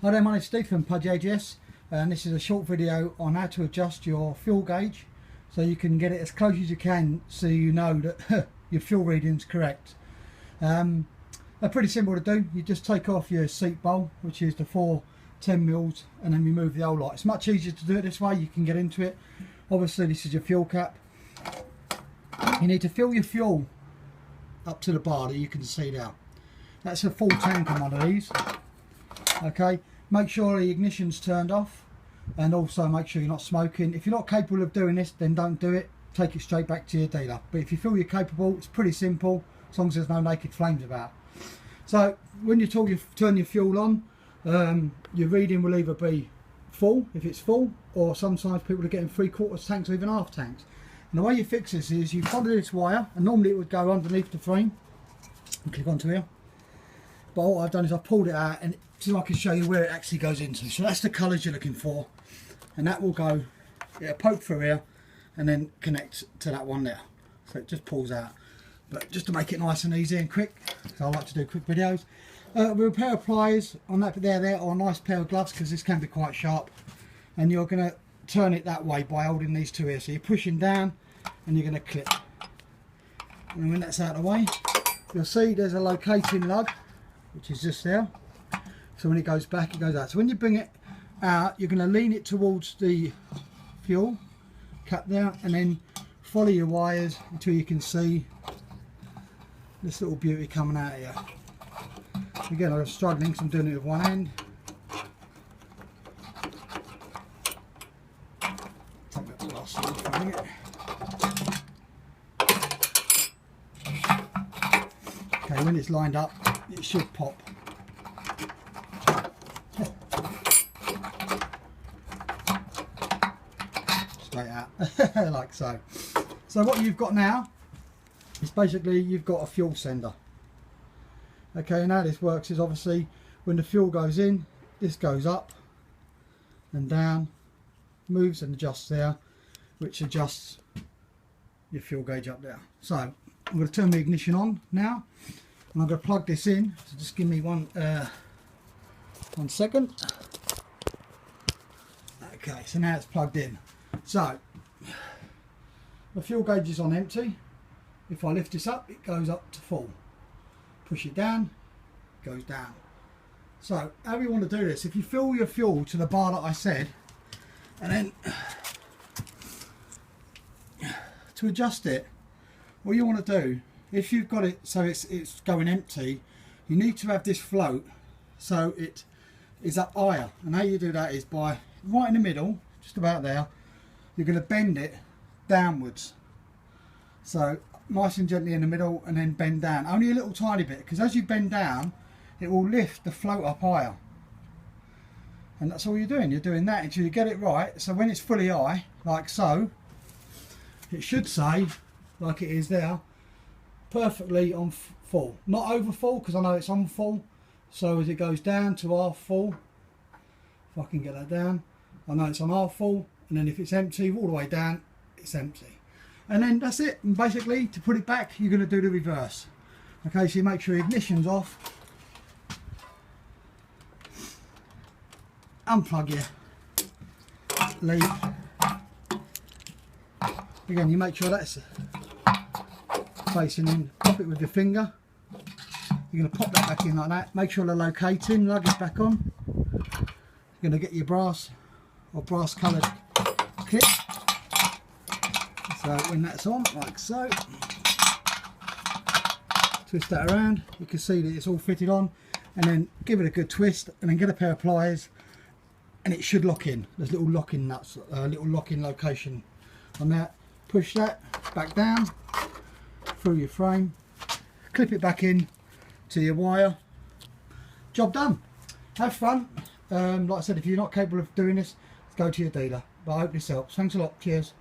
Hi there, my name is Steve from AJS, and this is a short video on how to adjust your fuel gauge so you can get it as close as you can so you know that your fuel reading is correct. They're pretty simple to do. You just take off your seat bowl, which is the 4 10mm, and then remove the old light. It's much easier to do it this way. You can get into it. Obviously this is your fuel cap. You need to fill your fuel up to the bar that you can see now. That's a full tank on one of these. Okay, make sure the ignition's turned off, and also make sure you're not smoking. If you're not capable of doing this, then don't do it. Take it straight back to your dealer. But if you feel you're capable, it's pretty simple, as long as there's no naked flames about. So when you turn your fuel on, your reading will either be full if it's full, or sometimes people are getting 3/4 tanks or even half tanks. And the way you fix this is you follow this wire, and normally it would go underneath the frame. And click onto here. But what I've done is I've pulled it out, and so I can show you where it actually goes into. So that's the colours you're looking for, and that will go, it'll poke through here and then connect to that one there. So it just pulls out. But just to make it nice and easy and quick, because I like to do quick videos, with a pair of pliers on that there, or a nice pair of gloves, because this can be quite sharp, and you're going to turn it that way by holding these two here. So you're pushing down and you're going to clip, and when that's out of the way, you'll see there's a locating lug which is just there. So when it goes back, it goes out. So when you bring it out, you're going to lean it towards the fuel cap there, and then follow your wires until you can see this little beauty coming out here. Again, I'm struggling because I'm doing it with one hand. Take that glass off for a minute. Okay, when it's lined up, it should pop. Straight out, like so. So what you've got now is basically you've got a fuel sender. Okay, and how this works is obviously when the fuel goes in, this goes up and down, moves and adjusts there, which adjusts your fuel gauge up there. So I'm going to turn the ignition on now, and I'm going to plug this in. So just give me one second. Okay, so now it's plugged in. So the fuel gauge is on empty. If I lift this up, it goes up to full. Push it down, it goes down. So how we want to do this, if you fill your fuel to the bar that I said, and then to adjust it, what you want to do, if you've got it so it's going empty, you need to have this float so it is up higher. And how you do that is by right in the middle, just about there, you're going to bend it downwards. So nice and gently in the middle, and then bend down only a little tiny bit, because as you bend down it will lift the float up higher. And that's all you're doing that until you get it right. So when it's fully high, like so, it should say, like it is there, perfectly on full, not over full, because I know it's on full. So as it goes down to half full, if I can get that down, I know it's on half full, and then if it's empty all the way down, it's empty. And then that's it. And basically, to put it back, you're going to do the reverse. Okay, so you make sure your ignition's off, unplug your lead. Again, you make sure that's facing in. Pop it with your finger. You're going to pop that back in like that. Make sure the locating lug is back on. You're going to get your brass or brass coloured clip. So when that's on, like so, twist that around, you can see that it's all fitted on, and then give it a good twist, and then get a pair of pliers, and it should lock in. There's little locking nuts, little locking location on that. Push that back down through your frame, clip it back in to your wire. Job done. Have fun. Like I said, if you're not capable of doing this, go to your dealer. But I hope this helps. Thanks a lot. Cheers.